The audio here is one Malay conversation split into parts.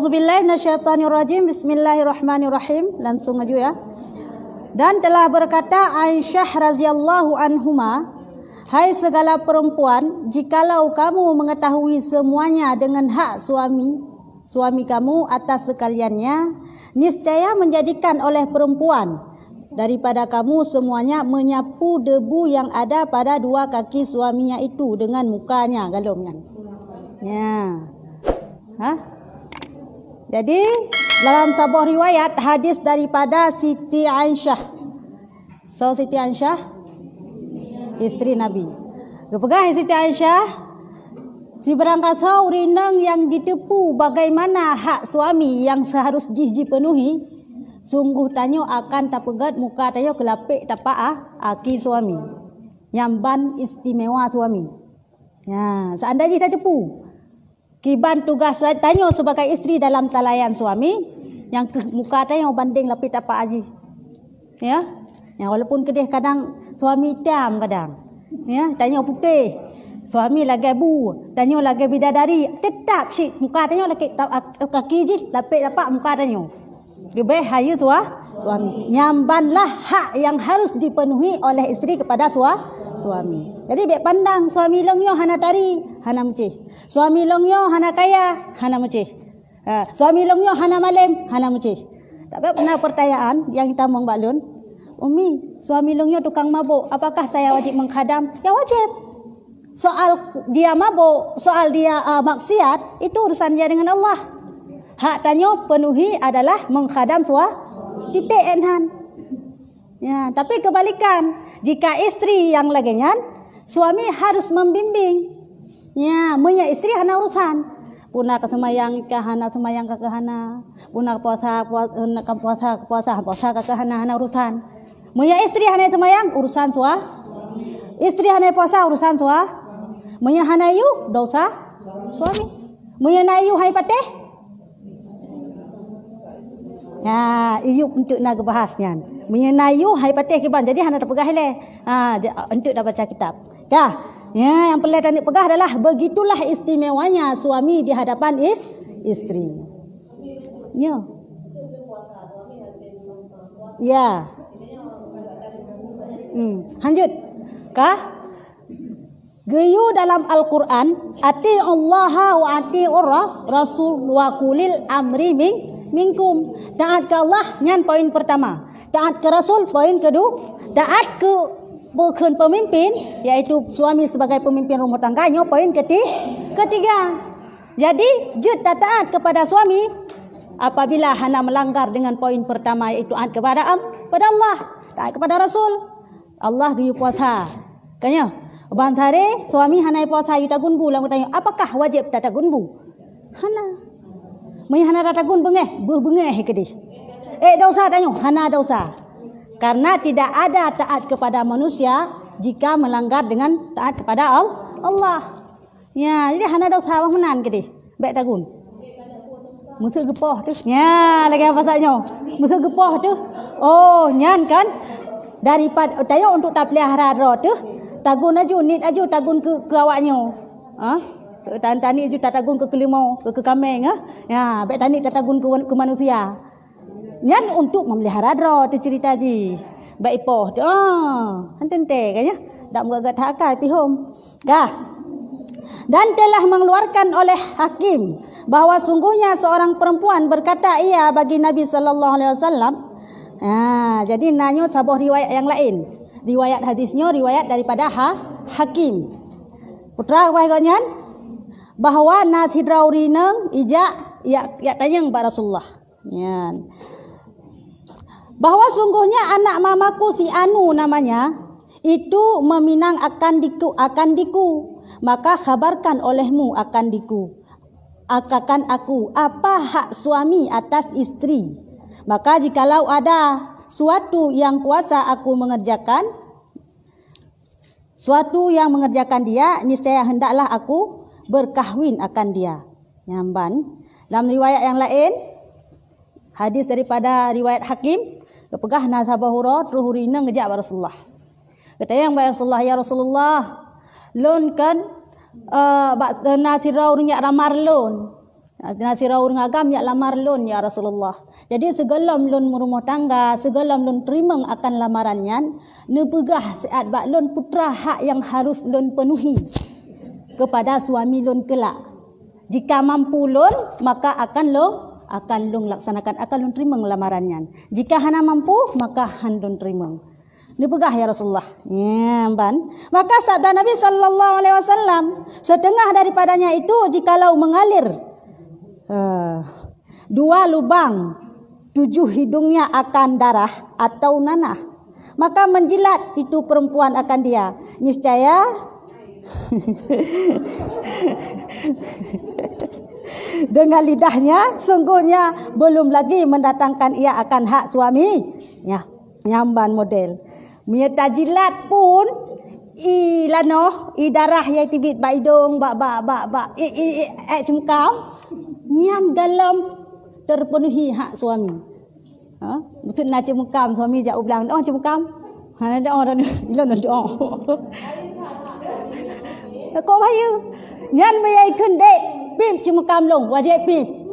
A'udzubillahi minasyaitonirrajim. Bismillahirrahmanirrahim. Langsung aja ya. Dan telah berkata Aisyah radhiyallahu anhuma, hai segala perempuan, jikalau kamu mengetahui semuanya dengan hak suami kamu atas sekaliannya, niscaya menjadikan oleh perempuan daripada kamu semuanya menyapu debu yang ada pada dua kaki suaminya itu dengan mukanya, galumnya. Ya. Jadi dalam sebuah riwayat hadis daripada Siti Aisyah. So Siti Aisyah istri Nabi. Kepegang Siti Aisyah, si berangkat tahu rinang yang ditepu bagaimana hak suami yang seharus jiji penuhi, sungguh tanyo akan tapegat muka tanyo kelapik tapak aki suami. Nyamban istimewa suami. Ya, seandainya kita tepu kiban tugas tanyo sebagai istri dalam telayan suami, yang ke muka tanyo banding lapik tapak aji. Ya. Ya, walaupun kedih kadang suami hitam kadang. Ya, tanyo putih. Suami lagi bu, tanyo lagi bidadari, tetap si muka tanyo lagi kaki ji lapik tapak muka tanyo. Lebih hayu suami. Nyambanlah hak yang harus dipenuhi oleh istri kepada suami. Jadi baik pandang suami longyo hana tari, hana mucih. Suami longyo hana kaya, hana mucih. Suami longyo hana malam, hana mucih. Tak pernah pertanyaan yang kita membalun. Umi, suami longyo tukang mabuk, apakah saya wajib menghadam? Ya wajib. Soal dia mabuk, soal dia maksiat, itu urusan dia dengan Allah. Hak tanyo penuhi adalah menghadam titik enhan. Ya, tapi kebalikan, jika istri yang laginya, suami harus membimbing. Ya, punya istri hana urusan. Puna ke semayang ke hana semayang ke hana. Puna puasa ke hana urusan. Punya istri hana semayang urusan istri hana puasa urusan Punya hana yu dosa suami. Punya nayu hai pateh. Ya, iyu untuk nak bahasnya. Menyenayu hai patih kiban. Jadi hana terpegah le. Untuk dah baca kitab. Dah. Ya, yang perlu dan pegah adalah begitulah istimewanya suami di hadapan istri. Ya. Ya. Lanjut. Kah? Geyu dalam Al-Quran, ati Allah wa ati Rasul wa kulil amri minkum. Taat ke Allah nyan poin pertama. Taat ke Rasul poin kedua. Taat ke bukan pemimpin, yaitu suami sebagai pemimpin rumah tangganya poin ketiga. Jadi jut taat kepada suami apabila hana melanggar dengan poin pertama, yaitu taat kepada Allah, taat kepada Rasul. Allah geyu puasa. Kanya bantare suami hana puasa yu tagun bu lang tanya apakah wajib tagun bu? Hana. Mai hana tagun bengeh kedih. Dosa tanyo, hana dosa. Karena tidak ada taat kepada manusia jika melanggar dengan taat kepada Allah. Ya, jadi hana dosa menan kedih. Baik tagun. Musuh gepoh tu. Ya, lagi apa saja. Musuh gepoh tu. Oh, nyan kan daripada tanyo untuk tak pelihara ro tu. Tagun aju nit aju tagun ke awaknya. Tani aju tagun ke kelimau, ke kambing ya, baik tani tagun ke manusia. Nyan untuk memelihara dro tu cerita ji. Baik poh. Hentente kayaknya. Dak mengagat hakai pihom. Dan telah mengeluarkan oleh hakim bahwa sungguhnya seorang perempuan berkata ia bagi Nabi sallallahu alaihi wasallam. Jadi nanyo sebuah riwayat yang lain. Riwayat hadisnya riwayat daripada hakim. Putra waganyan bahwa nasidrauri nang ijak ya tanyang ba Rasulullah. Ya. Bahwa sungguhnya anak mamaku si Anu namanya itu meminang akan diku. Maka kabarkan olehmu akan diku. Akakan aku apa hak suami atas istri. Maka jikalau ada suatu yang kuasa aku mengerjakan, suatu yang mengerjakan dia, niscaya hendaklah aku berkahwin akan dia. Nyamban. Dalam riwayat yang lain, hadis daripada riwayat hakim, kepegah nasabahura truhurina ngejak Rasulullah. Kata yang Rasulullah, ya Rasulullah, lon kan nasirau nya ramar lon. Nasirau ngagam ya lamar lun ya Rasulullah. Jadi segelam lun merumah tangga, segelam lun terima akan lamarannya, nepegah saat bak lun putra hak yang harus lun penuhi kepada suami lun kelak. Jika mampu lun, maka akan lun laksanakan, akan lun terima lamarannya. Jika hana mampu, maka han lun terima. Nepegah ya Rasulullah. Ya, ban. Maka sabda Nabi sallallahu alaihi wasallam, setengah daripadanya itu jikalau mengalir 2 lubang, 7 hidungnya akan darah atau nanah, maka menjilat itu perempuan akan dia. Niscaya dengan lidahnya sungguhnya belum lagi mendatangkan ia akan hak suami. Ya, nyamban model. Mia tajilat pun ilano darah yang tibit ba hidung ba cemkam yang dalam terpenuhi hak suami. Betul nak cemkam suami jak ulang cemkam. Ada orang ni lo nak doa. Kau bahaya. Nyan bayai kendek pim cemkam long wajib pim.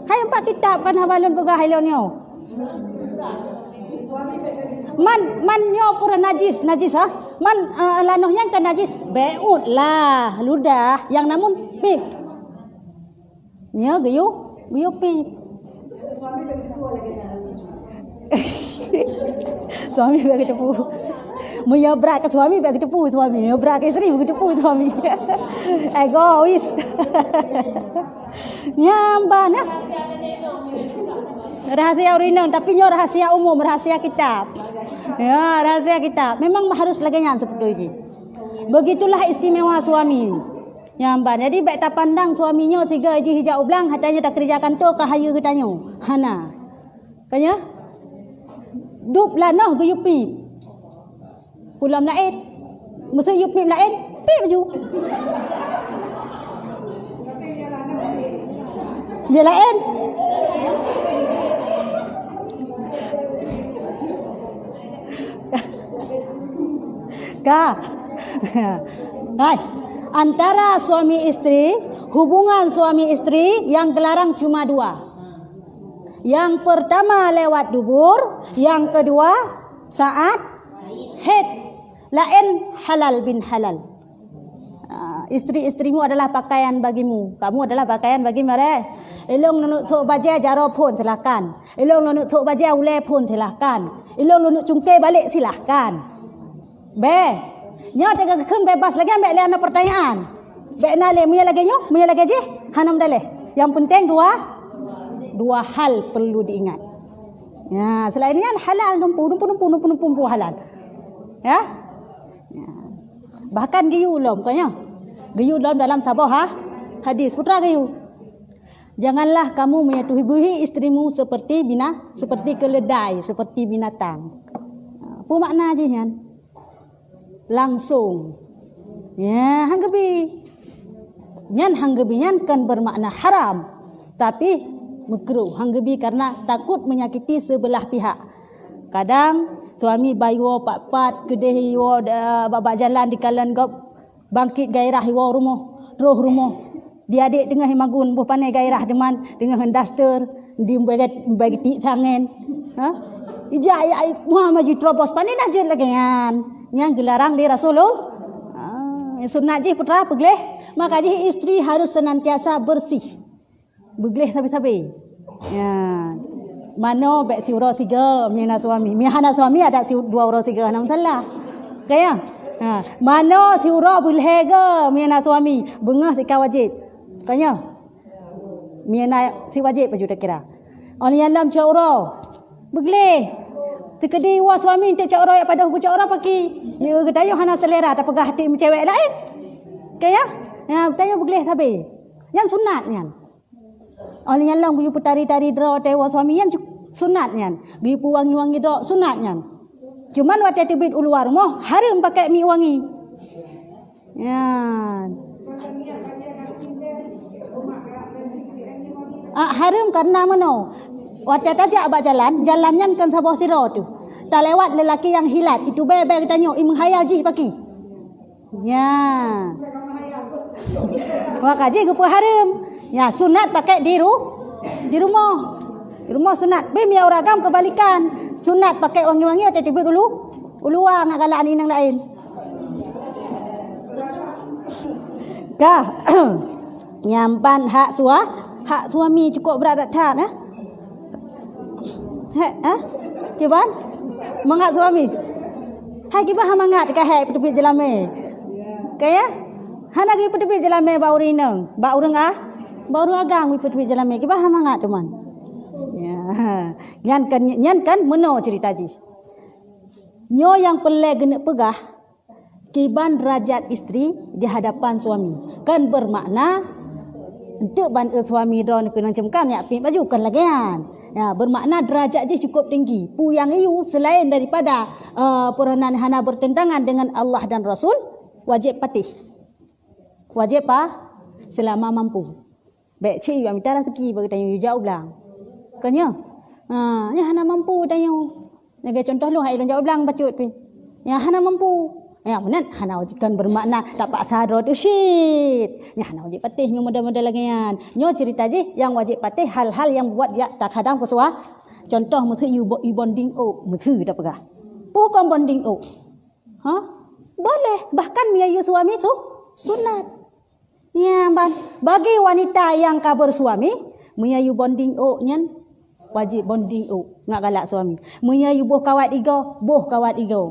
Hai 4 kitab kan habalun pegah hailonyo. Man nyo pura najis ha. Man lanohnya kan najis beut lah ludah yang namun pip. Nya gayu pip. Suami bagi tepu. Menyabrak ke suami bagi tepu suami. Menyabrak ke isteri bagi tepu suami. Egois. Nyamban ya. Rahasia urinang tapi nyo rahasia umum, rahasia kitab. Ya, rahasia kitab. Memang harus laginya seperti itu. Begitulah istimewa suami. Nyamban. Jadi baik tak pandang suaminya 3 hijau belang hatanya tak kerjakan tu kahaya katanya. Hana. Kanya? Dup lah noh ke yupi. Pulam lain. Mesti yupi lain. Pi baju. Dia lain. Kak. Hai. Antara suami istri, hubungan suami istri yang dilarang cuma 2. Yang pertama lewat dubur, yang kedua saat haid. Lain halal bin halal. Isteri-isterimu adalah pakaian bagimu. Kamu adalah pakaian bagi mereka. Elong nunuk sok baju jaro pun silakan. Elong nunuk sok baju ule pun silakan. Elong nunuk cungkai balik silakan. Nya tengah kun bebas lagi ambil liana pertanyaan. Be nale muya lagi nyo, muya lagi je. Hanam daleh. Yang penting dua hal perlu diingat. Ya, selain ini halal numpu halal. Ya? Bahkan giyu lom kanya. Giyu dalam sabah hadis putra giyu. Janganlah kamu menyatuhi istrimu seperti keledai, seperti binatang. Apa makna je kan? Langsung. Ya, hanggebi. Nyan hanggebi nyan kan bermakna haram. Tapi makruh hanggebi karena takut menyakiti sebelah pihak. Kadang suami bayo pat kedeh yo babak jalan di kalan gop bangkit gairah yo rumah. Dia adik tengah magun bu pandai gairah deman dengan daster di bagi tik tangan. Ija ai Muhammad ji terobos pandai nak je lagi kan. Yang dilarang di Rasulullah. Sunat je putra begleh. Maka je isteri harus senantiasa bersih. Begleh sabi-sabi. Ya. Mano bek si urau 3 mina suami. Mihana suami ada si 2 urau 3 nam salah. Kaya? Mano si urau begleh ke mina suami. Bengah si wajib. Kaya? Mina si wajib baju tak kira. Orang yang dalam cak urau. Begleh. Tekedi wa suami tak cak orang pada cak orang pagi. Ya ketanya hana selera tak pegah hati cewek lain. Kaya? Ya tanya begleh sabi. Yang sunat kan. Orang yang lang biu putari-tari dra tewa suami yang sunat kan. Biu wangi-wangi dra sunat kan. Cuman waktu tibit uluar rumah haram pakai mi wangi. Ya. Haram karena mana? Waktu tajak abak jalannya kan sabah siro tu. Tak lewat lelaki yang hilat. Itu bebe tanya, menghayal jih pagi. Ya. Maka je ke haram. Ya, sunat pakai di rumah. Di rumah sunat. Bim ya ragam kebalikan. Sunat pakai wangi-wangi atau tiba dulu uluang nak galak ni nang lain. Kah. Nyampan hak suami cukup berat tak nah? Kiban? Mangat suami. Hai kibah mangat ka hai tepi jelame. Kaya? Hana gi tepi jelame ba urinang. Ba urang baru agang wi tepi jelame kibah mangat teman. Ya. Nyan kan meno cerita ji. Nyo yang pelai gena pegah kiban derajat isteri di hadapan suami. Kan bermakna untuk ban suami don kena cemkan ya pi baju kan lagi kan. Ya, bermakna derajat je cukup tinggi. Pu yang iu selain daripada peranan hana bertentangan dengan Allah dan Rasul, wajib patih. Wajib selama mampu. Baik cik yang minta rezeki bagi tanya jauh belang. Kanya. Ya hana mampu tanya. Naga contoh lu hai jauh belang bacut pi. Ya hana mampu. Ya benar hana wajib kan bermakna dapat sadar tu shit. Ya hana wajib patih nyo modal-modal lagi kan. Nyo cerita je yang wajib patih hal-hal yang buat dia tak kadang pesua. Contoh mesti you bonding mesti dah pegah. Bukan bonding boleh bahkan miayu suami tu sunat. Ya bagi wanita yang kabur suami miayu bonding nyan wajib bonding ngak galak suami. Miayu boh kawat igo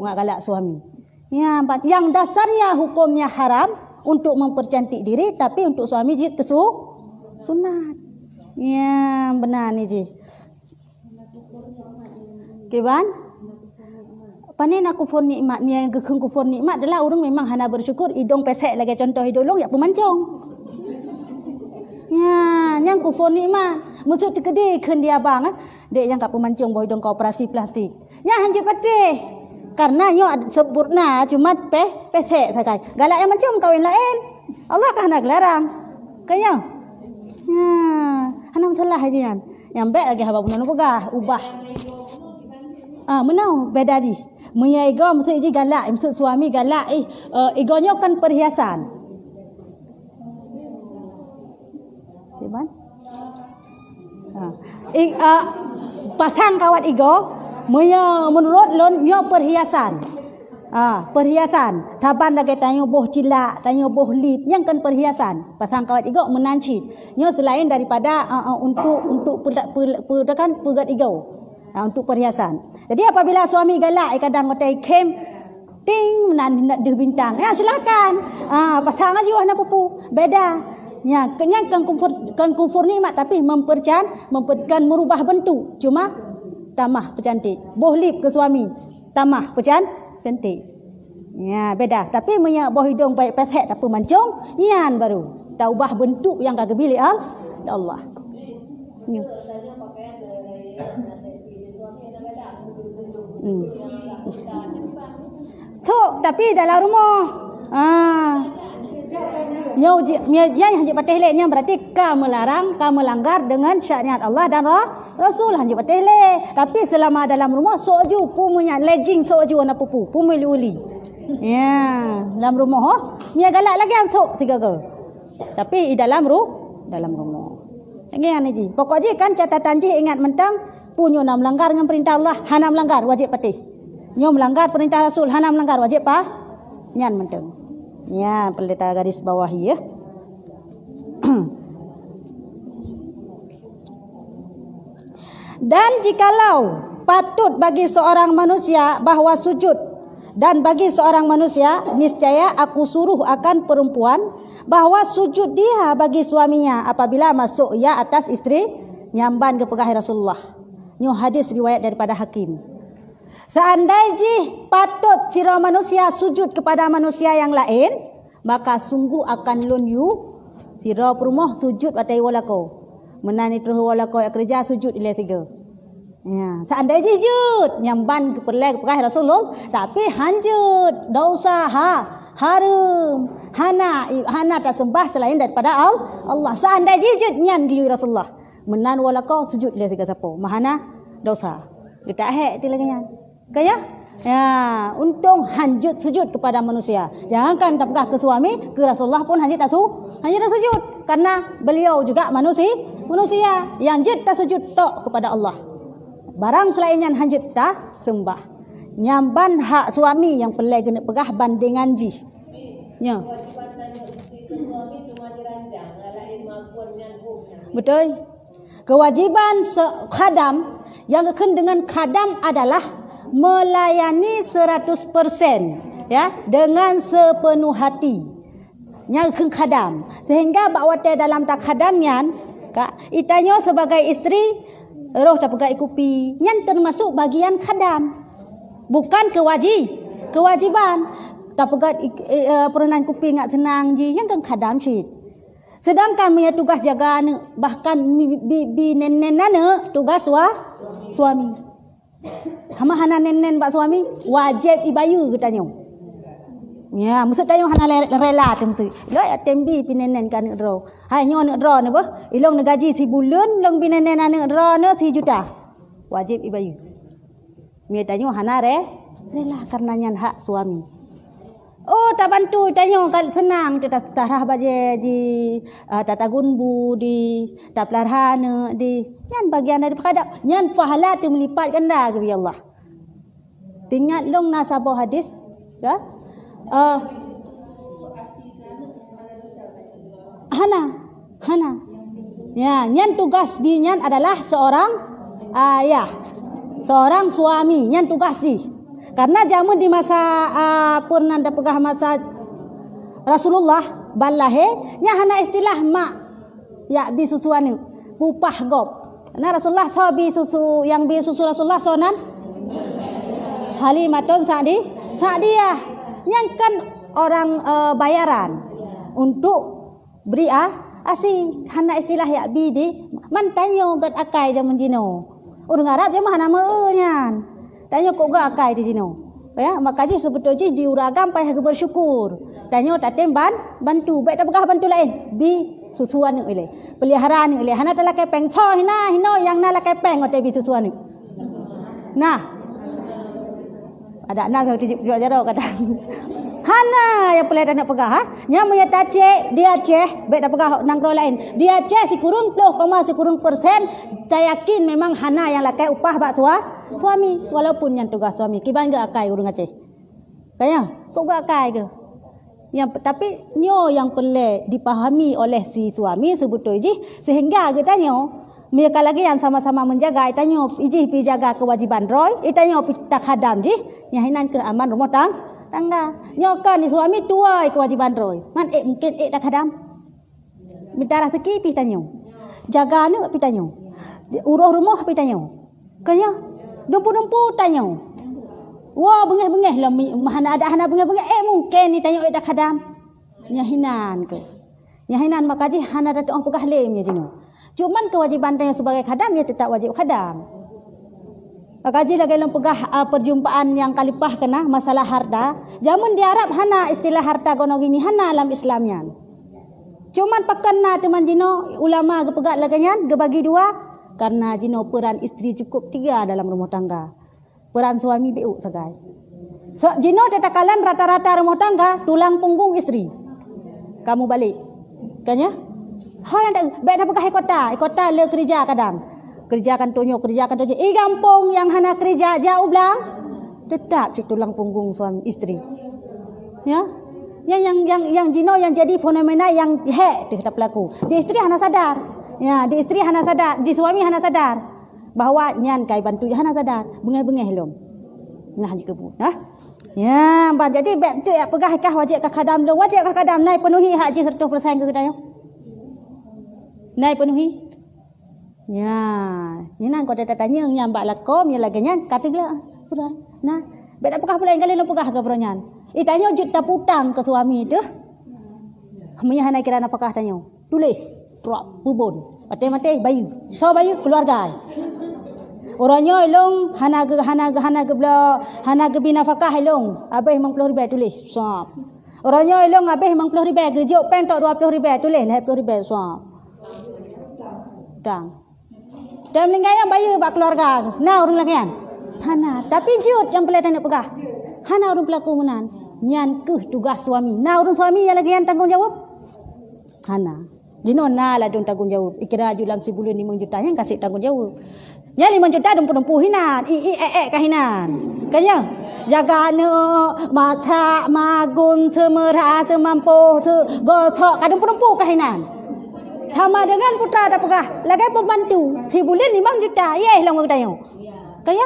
ngak galak suami. Ya, yang dasarnya hukumnya haram untuk mempercantik diri, tapi untuk suami jid sunat. Ya, benar ni ji. Kiban? Panen aku kufur nikmat, ni yang gekeng kufur nikmat adalah orang memang hana bersyukur, hidung pesek lagi contoh hidung ya pemancung. Ya, yang kufur nikmat, maksud terkede kan dia bang, dek yang kat pemancung boh hidung kau operasi plastik. Ya, hanjir patih. Karena nyo sempurna cuma pesek sakai. Galak yang macam kawin lain. Allah kah nak larang. Kaya. Hanam salah aja kan. Yang baik lagi haba punan pegah ubah. Menau beda ji. Menyai ego mesti ji galak, mesti suami galak egonya kan perhiasan. Gimana? Pasang kawat ego menurut lonyo perhiasan. Perhiasan. Taban lagi tanya boh cilak, tanya boh lip, yang kan perhiasan. Pasang kawat ego menanci. Nyo selain daripada untuk pegat ego. Untuk perhiasan. Jadi apabila suami galak kadang ngotai kem ting nak de bintang. Ya silakan. Pasang aja warna pupu. Beda. Ya, kenyang kan kufur nikmat tapi mempercan merubah bentuk. Cuma tamah pecantik. Boh lip ke suami. Tamah cantik. Ya, beda. Tapi boh hidung baik pesek tapi mancung, yan baru. Dah ubah bentuk yang kagak pilih Allah. Ya. Tapi dalam rumah. Yang hanya patih lehnya berarti kamu melanggar dengan syariat Allah dan Rasul hanya patih leh. Tapi selama dalam rumah soju punya legging soju warna pupu, pumili. Ya, dalam rumah mia galak lagi tu 3 ke. Tapi di dalam rumah. Ngian ji. Pokok ji kan catatan ji ingat mentang punyo nak melanggar dengan perintah Allah, hana melanggar wajib patih. Nyo melanggar perintah Rasul, hana melanggar wajib nyan mentang. Ya, perlu kita garis bawahi ya. Dan jikalau patut bagi seorang manusia bahawa sujud dan bagi seorang manusia niscaya aku suruh akan perempuan bahawa sujud dia bagi suaminya apabila masuk ia atas isteri nyamban ke pegah Rasulullah. Nyo hadis riwayat daripada Hakim. Seandainya patut sira manusia sujud kepada manusia yang lain, maka sungguh akan lunyu sira perumah sujud batai walako. Menani terus walako kerja sujud ile 3. Ya, seandainya sujud nyamban ke pegah Rasulullah, tapi hanjut dosa haram. Hana tak sembah selain daripada Allah. Seandainya sujud nyan giyu Rasulullah. Menan walako sujud ile 3 siapa? Mahana dosa. Kita hek ti lagi nyan. Kaya Ya, untung hanjut sujud kepada manusia. Jangankan tapkah ke suami, ke Rasulullah pun hanjut tak sujud. Karena beliau juga manusia. Yang jid tak sujud tok kepada Allah. Barang selainnya hanjut tak sembah. Nyamban hak suami yang pelai kena pegah bandingan ji. Ya. Betul. Kewajiban khadam yang kena dengan khadam adalah melayani 100%, ya, dengan sepenuh hati. Yang kena khadam. Sehingga bahawa dalam tak khadamnya, itanya sebagai isteri roh tak pegai kupi, yang termasuk bagian khadam. Bukan kewajiban. Tak pegai peranan kupi ngak senang je, yang kena khadam cik. Sedangkan punya tugas jaga anak, bahkan bi nenen anak tugas suami. Hama hana nenen bak suami wajib ibayu katanya. Ya, maksud tanya hana rela tentu. Lo ya tembi pi nenen kan anak ro. Hai nyo anak ro ne bah. Ilong ne gaji si bulan, long pi nenen anak ro ne si juta. Wajib ibayu. Mi tanya hana rela karena nyan hak suami. Oh, tak bantu tanya kan senang tak tarah baje di tatagun bu di taplarhana di nyan bagian dari perkadap nyan pahala tu melipat ganda ke Allah. Ingat long nasabah hadis ya. Hana. Ya, nyan tugas binyan adalah seorang ayah, seorang suami, nyan tugas di. Karena jamu di masa purnanda pegah masa Rasulullah balahe nya hana istilah mak ya bi susuan pupah gop. Karena Rasulullah tho bi susu yang bi susu Rasulullah sonan Halimatun Sa'diyah. Yang kan orang bayaran untuk beri asi hana istilah ya bi di man tayo gad akai jaman jino. Urang Arab je mah nama nyan. Tanya kok gak akai di sini. Ya, makanya sebetulnya diuragam payah bersyukur. Tanya tak temban bantu, baik tak pegah bantu lain. Bi susuan ni oleh. Peliharaan ni oleh. Hana tak lakai peng cho hina yang na lakai peng otai bi susuan ni. Nah. Ada nak jual jaro kata. Hana yang pelai tak nak pegah ha. Nya moya tace dia ceh baik tak pegah nang ro lain. Dia ceh si kurung 10,10% saya yakin memang hana yang lakai upah bak suami walaupun yang tugas suami kiban gak akai urang aceh. Kaya kok gak akai ke? Yang tapi nyo yang pelai dipahami oleh si suami sebetulnya sehingga kita nyo mereka lagi yang sama-sama menjaga itanyo iji pi jaga kewajiban roy itanyo pi tak hadam ji nyahinan ke aman rumah tangga nyokan ni suami tua kewajiban roy man mungkin tak hadam minta rezeki pi tanyo jaga anak pi tanyo urus rumah pi tanyo kaya dumpu tanyo wah bengeh lah mana ada hana bengeh mungkin ni tanyo tak hadam nyahinan makaji hana datang pegah lem ya jino. Cuman kewajiban tanya sebagai khadam ya tetap wajib khadam. Kaji lagi dalam pegah perjumpaan yang kalipah kena masalah harta. Jamun di Arab hana istilah harta gono gini hana dalam Islamnya. Cuman pakana teman jino ulama gepegat laganyan gebagi dua karena jino peran isteri cukup 3 dalam rumah tangga. Peran suami BU sagai. So jino tetakalan rata-rata rumah tangga tulang punggung isteri. Kamu balik. Kanya? Hai yang baik dah pakai kota le kerja kadang. Kerjakan tonyo. Gampong yang hana kerja jauh belang. Tetap cik tulang punggung suami isteri. Ya. Yang jino yang jadi fenomena yang tak pelaku. Di isteri hana sadar. Ya, di isteri hana sadar, di suami hana sadar bahawa nyan kai bantu hana sadar. Bengeh-bengeh lom. Ngah di kebun, ha? Ya, jadi baik tu pegah kah wajib kah khadam lom. Wajib kah khadam naik penuhi haji 100% ke kedai. Naik penuhi. Ya, ni nang kau tanya yang mbak lakom yang lagi nyan kata gila. Nah, beda pegah pula yang kali lo pegah ke peronyan. Tanya juta putang ke suami tu. Hanya hana kira nak pegah tanya. Tulis, drop, bubun. Mati bayu. So bayu keluarga. Orangnya ilong hana ke bina fakah ilong. Abah 50,000 tulis. Sop. Orangnya ilong abah 50,000 gejuk pen tok 20,000 tulis 50,000 sop. Dan meninggal yang bayi bak keluarga. Nah orang lagian. Hana. Tapi jut yang pelai nak pegah. Hana urun pelaku menan. Nyan ke tugas suami. Nah urun suami yang lagi yang tanggungjawab. Hana. Dino na lah dong tanggungjawab. Ikira julang sebulan 5 juta yang kasih tanggungjawab. Ya 5 juta dong pun hinan. Kahinan. Kaya jaga ne mata magun temera temampu te gotok kadang pun kahinan. Sama dengan putra ada pegah. Lagi pembantu. Sebulan 5 juta. Lang bertanya. Kaya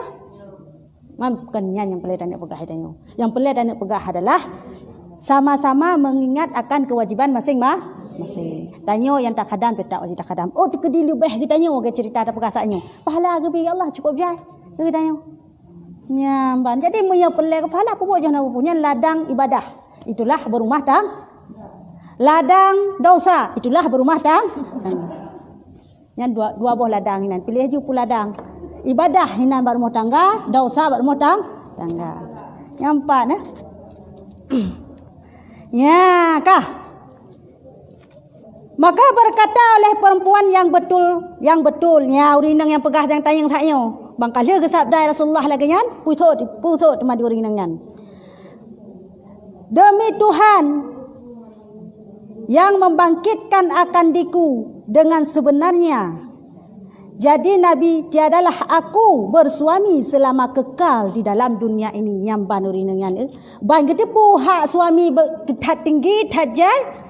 bukannya yang pelai dan nak pegah tanya. Yang pelai dan nak pegah adalah sama-sama mengingat akan kewajiban masing-masing. Tanya yang tak khadam tak wajib tak khadam. Oh dikedi lebih kita tanya ke cerita ada pegah tanya. Pahala ke bi Allah cukup jai. Kita tanya. Nyamban. Jadi yang pelai kepala apa buat jangan punya ladang ibadah. Itulah berumah tangga. Ladang dosa. Itulah berumah tangga. Yang dua buah ladang ini. Pilih je pun ladang. Ibadah hinan berumah tangga, dosa berumah tangga. Yang 4 nah. Ya, kah? Maka berkata oleh perempuan yang betulnya urinang yang pegah yang tayang taknya. Bangkala ke sabda Rasulullah lagi nyan, putot madi urinang nyan. Demi Tuhan yang membangkitkan akan diku dengan sebenarnya. Jadi Nabi tiadalah aku bersuami selama kekal di dalam dunia ini. Yang banuri dengan ban gede puhak suami tat tinggi tajai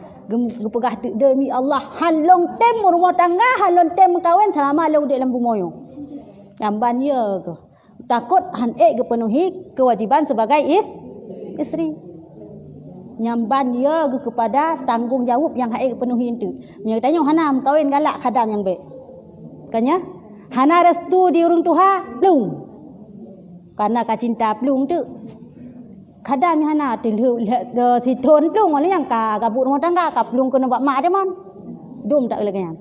gepegah demi Allah halong tem rumah tangga halong tem kawin selama lu di dalam bumoyo. Yang ban ye ke takut han kepenuhi kewajiban sebagai isteri. Nyamban ye kepada tanggungjawab yang hak kepenuhi itu. Nya tanya hanam kawin galak khadam yang baik. Kanya hana restu di urung tuha plung karena kacinta plung tu kadang hana ti thon plung oleh yang ka bu rumah tangga ka plung kena bak mak dia mon dum tak lagi kan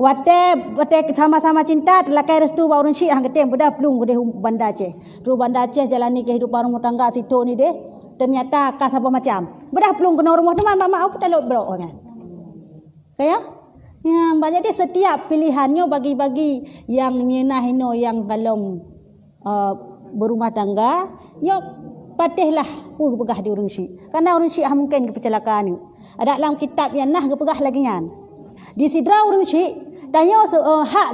wate sama-sama cinta telakai restu ba urung syik hang ketem pada plung gede banda Aceh ru banda Aceh jalani kehidupan rumah tangga si thon ni deh ternyata ka apa macam bedah plung kena rumah teman mak apa tak lok bro kan kaya ya, jadi setiap pilihannya bagi-bagi yang nyenahino yang kalau berumah tangga, yo patihlah pegah di urung syik. Karena urung syik mungkin kecelakaan ni. Ada dalam kitab yang nah kepegah lagi kan. Di sidra urung syik tanya hak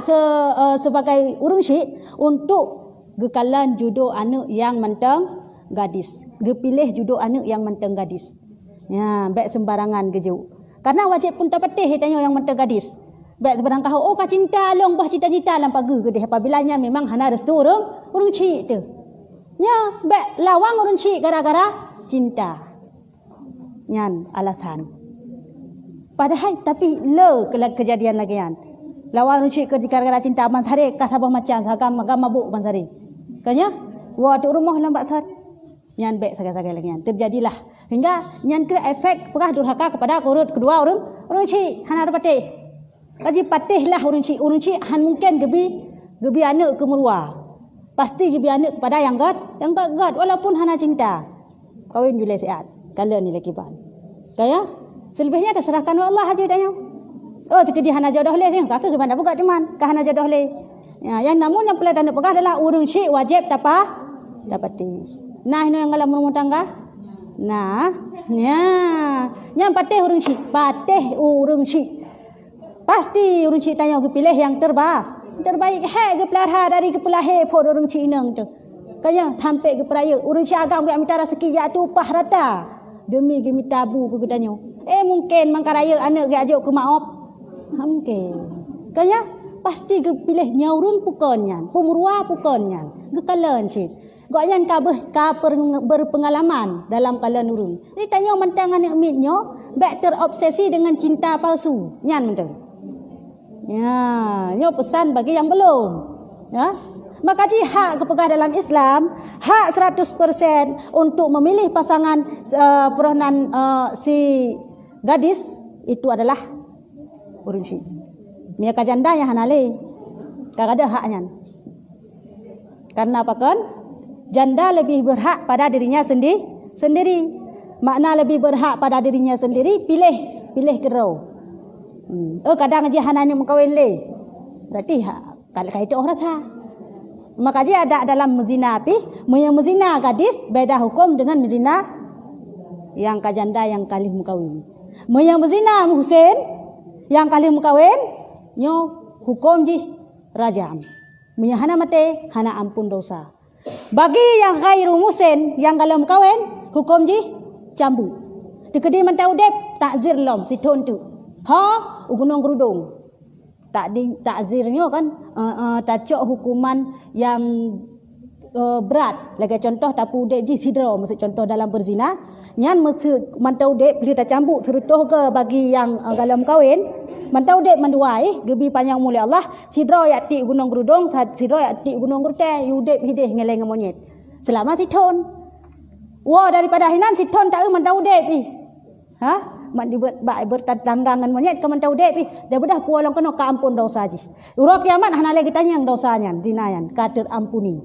sebagai urung syik untuk gekalan jodoh anak yang mentang gadis. Gepilih jodoh anak yang mentang gadis. Ya, baik sembarangan gejuk. Karena wajib pun tak patih tanya yang mentang gadis. Baik sebarang kau oh ka cinta long bah cita-cita lam pagi gede apabila nya memang hana restu urung cik tu. Nya baik lawang urung cik gara-gara cinta. Nyan alasan. Padahal tapi kejadian lagi kan. Lawang urung cik gara-gara cinta mansare ka sabah macam sagam mabuk mansare. Kanya waktu rumah lambat sar. Nyan baik sagai-sagai lagi kan. Terjadilah hingga nyan ke efek pegah durhaka kepada urut kedua urung cik hana patih. Kaji patihlah urung cik han mungkin gebi anak ke merua. Pasti gebi anak kepada yang gad walaupun hana cinta. Kawin julai siat. Kalau ni lagi ban. Kaya selebihnya terserahkan Allah aja tanya. Oh tekedi hana jodoh le sing kakak ke mana buka teman. Ka hana jodoh le. Ya, yang namun yang pelai dan pegah adalah urung cik wajib dapati. Nah ini yang dalam rumah tangga. Nah, yang patih urung cik. Pasti urung cik tanya pilih yang terbaik ke pelarha dari kepelahe for urung cik inang tu. Kaya sampai ke peraya urung cik agam ke minta rezeki ya tu upah rata. Demi ke minta tabu ke tanya. Mungkin mangkaraya anak ke ajak ke maaf. Mungkin. Kaya pasti ke pilih nyaurun pukonnya, pemurua pukonnya. Gekalan cik. Gaknya ka berpengalaman dalam kalan urung. Ni tanya mentang anak mitnya baik terobsesi dengan cinta palsu. Nyan mentang. Ya, nyo pesan bagi yang belum. Ya. Maka hak kepegah dalam Islam, hak 100% untuk memilih pasangan peranan si gadis itu adalah urung syik. Mia kajanda yang hanale. Kagak ada haknya. Karena apa kan? Janda lebih berhak pada dirinya sendiri. Makna lebih berhak pada dirinya sendiri, pilih kerau. Kadang aja hananya mengkawin le. Berarti kalau itu orang tha. Maka dia ada dalam menzina pi, menzina gadis beda hukum dengan menzina yang kajanda yang kali mukawin. Menzina Husain yang kali mukawin, nyo hukum ji rajam. Hana mate, hana ampun dosa. Bagi yang ghairu musin yang kali mukawin, hukum ji cambuk. Dekedi mentau dep takzir lom si ton tu. Ha, ugunong gerudung. Takzirnya kan tacok hukuman yang berat. Lagi contoh tapu dek di sidra, maksud contoh dalam berzina. Nyan mantau dek pilih tak cambuk serutuh ke bagi yang dalam kahwin. Mantau dek manduai gebi panjang mulia Allah. Sidra yakti gunung gerudung, sidra yakti gunung gerute, yudek hideh ngeleng monyet. Selama si ton. Wah daripada hinan si ton tak mantau dek pi. Ha? Mak dibuat bertanggangan monyet ke mentau dek pi. Dia bedah pualang kena ka ampun dosa ji. Urang kiamat hana lagi tanya yang dosanya, zinayan, kader ampuni.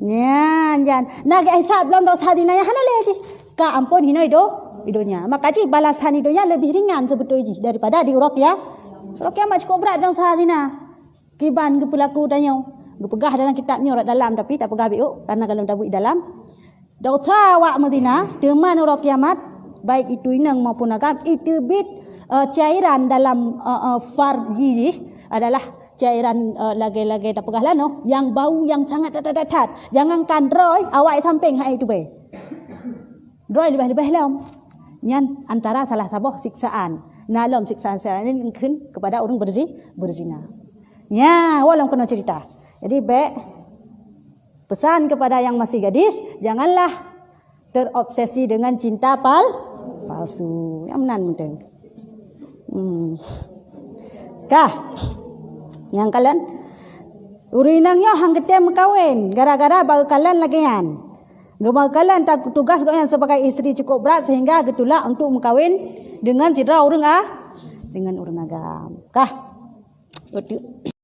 Nyan jan. Nak hisab belum dosa zinayan hana lagi. Ka ampun hina idonya. Maka ji balasan idonya lebih ringan sebetulnya ji daripada di urang ya. Urang kiamat cukup berat dosa zina. Kiban ke pelaku tanya. Gepegah dalam kitabnya urat dalam tapi tak pegah biuk karena kalau tabuk dalam. Dosa wak medina deman urang kiamat baik itu inang maupun agam itu bit cairan dalam farji adalah cairan lage-lage tak pegah lano yang bau yang sangat tat-tat. Jangankan roy awak samping hai itu be. Roy lebih-lebih lam. Nyan antara salah satu siksaan. Nalom siksaan saya ini mungkin kepada orang berzina. Ya, walau kena cerita. Jadi be pesan kepada yang masih gadis, janganlah terobsesi dengan cinta palsu. Yang menan mungkin. Kah? Yang kalian urinangnya hang gede mekawin gara-gara bakalan lagian. Gemakalan tak tugas yang sebagai istri cukup berat sehingga getulak untuk mekawin dengan cedera orang dengan orang agam. Kah?